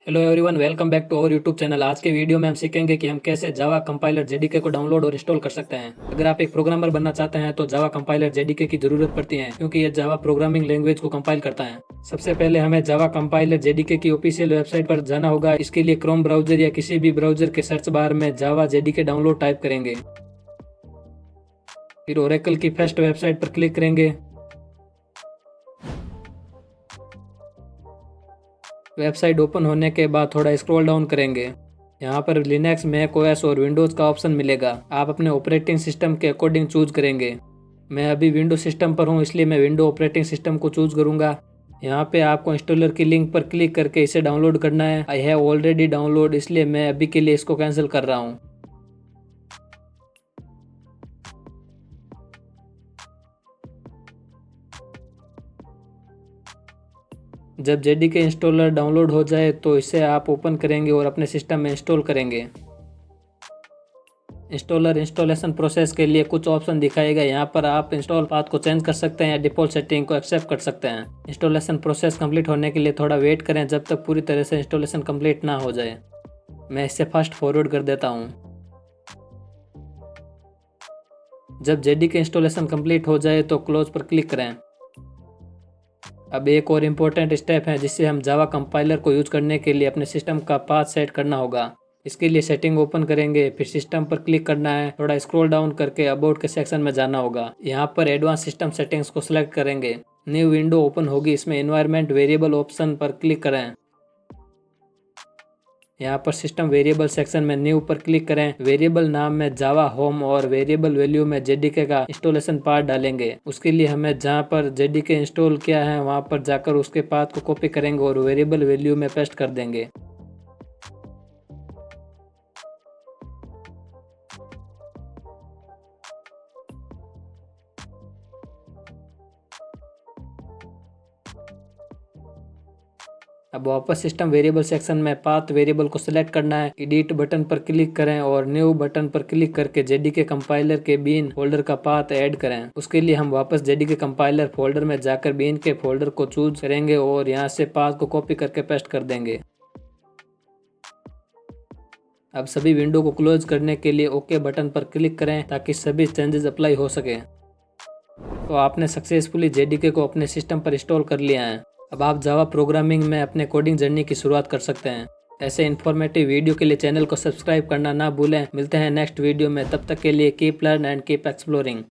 Hello everyone, welcome back to our YouTube channel. आज के video में हम सीखेंगे कि हम कैसे जावा कंपाइलर जेडीके को डाउनलोड और इंस्टॉल कर सकते हैं। अगर आप एक प्रोग्रामर बनना चाहते हैं तो जावा कंपाइलर जेडीके की जरूरत पड़ती है, क्योंकि ये जावा प्रोग्रामिंग लैंग्वेज को कंपाइल करता है। सबसे पहले हमें जावा कंपाइलर जेडीके की ऑफिशियल वेबसाइट पर जाना होगा। इसके लिए क्रोम ब्राउजर या किसी भी ब्राउजर के सर्च बार में जावा जेडीके डाउनलोड टाइप करेंगे। फिर ओरेकल की फर्स्ट वेबसाइट पर क्लिक करेंगे। वेबसाइट ओपन होने के बाद थोड़ा स्क्रॉल डाउन करेंगे। यहाँ पर लिनक्स, मैक ओएस और विंडोज़ का ऑप्शन मिलेगा। आप अपने ऑपरेटिंग सिस्टम के अकॉर्डिंग चूज करेंगे। मैं अभी विंडो सिस्टम पर हूँ, इसलिए मैं विंडो ऑपरेटिंग सिस्टम को चूज करूँगा। यहाँ पे आपको इंस्टॉलर की लिंक पर क्लिक करके इसे डाउनलोड करना है। आई हैव ऑलरेडी डाउनलोड, इसलिए मैं अभी के लिए इसको कैंसिल कर रहा हूँ। जब जेडीके इंस्टॉलर डाउनलोड हो जाए तो इसे आप ओपन करेंगे और अपने सिस्टम में इंस्टॉल करेंगे। इंस्टॉलर इंस्टॉलेशन प्रोसेस के लिए कुछ ऑप्शन दिखाएगा। यहाँ पर आप इंस्टॉल पाथ को चेंज कर सकते हैं या डिफ़ॉल्ट सेटिंग को एक्सेप्ट कर सकते हैं। इंस्टॉलेशन प्रोसेस कंप्लीट होने के लिए थोड़ा वेट करें जब तक पूरी तरह से इंस्टॉलेशन कंप्लीट ना हो जाए। मैं इसे फास्ट फॉरवर्ड कर देता हूँ। जब जेडीके इंस्टॉलेशन कंप्लीट हो जाए तो क्लोज पर क्लिक करें। अब एक और इम्पोर्टेंट स्टेप है जिससे हम जावा कंपाइलर को यूज करने के लिए अपने सिस्टम का पाथ सेट करना होगा। इसके लिए सेटिंग ओपन करेंगे, फिर सिस्टम पर क्लिक करना है। थोड़ा स्क्रॉल डाउन करके अबाउट के सेक्शन में जाना होगा। यहाँ पर एडवांस सिस्टम सेटिंग्स को सिलेक्ट करेंगे। न्यू विंडो ओपन होगी, इसमें एनवायरनमेंट वेरिएबल ऑप्शन पर क्लिक करें। यहाँ पर सिस्टम वेरिएबल सेक्शन में न्यू पर क्लिक करें। वेरिएबल नाम में जावा होम और वेरिएबल वैल्यू में जेडीके का इंस्टॉलेशन पाथ डालेंगे। उसके लिए हमें जहाँ पर जेडीके इंस्टॉल किया है वहाँ पर जाकर उसके पाथ को कॉपी करेंगे और वेरिएबल वैल्यू में पेस्ट कर देंगे। अब वापस सिस्टम वेरिएबल सेक्शन में पाथ वेरिएबल को सिलेक्ट करना है। एडिट बटन पर क्लिक करें और न्यू बटन पर क्लिक करके जेडीके कंपाइलर के बीन फोल्डर का पाथ ऐड करें। उसके लिए हम वापस जेडीके कंपाइलर फोल्डर में जाकर बीन के फोल्डर को चूज करेंगे और यहाँ से पाथ को कॉपी करके पेस्ट कर देंगे। अब सभी विंडो को क्लोज करने के लिए ओके बटन पर क्लिक करें ताकि सभी चेंजेस अप्लाई हो सके। तो आपने सक्सेसफुली जेडीके को अपने सिस्टम पर इंस्टॉल कर लिया है। अब आप जावा प्रोग्रामिंग में अपने कोडिंग जर्नी की शुरुआत कर सकते हैं। ऐसे इन्फॉर्मेटिव वीडियो के लिए चैनल को सब्सक्राइब करना ना भूलें। मिलते हैं नेक्स्ट वीडियो में, तब तक के लिए keep learn and keep exploring.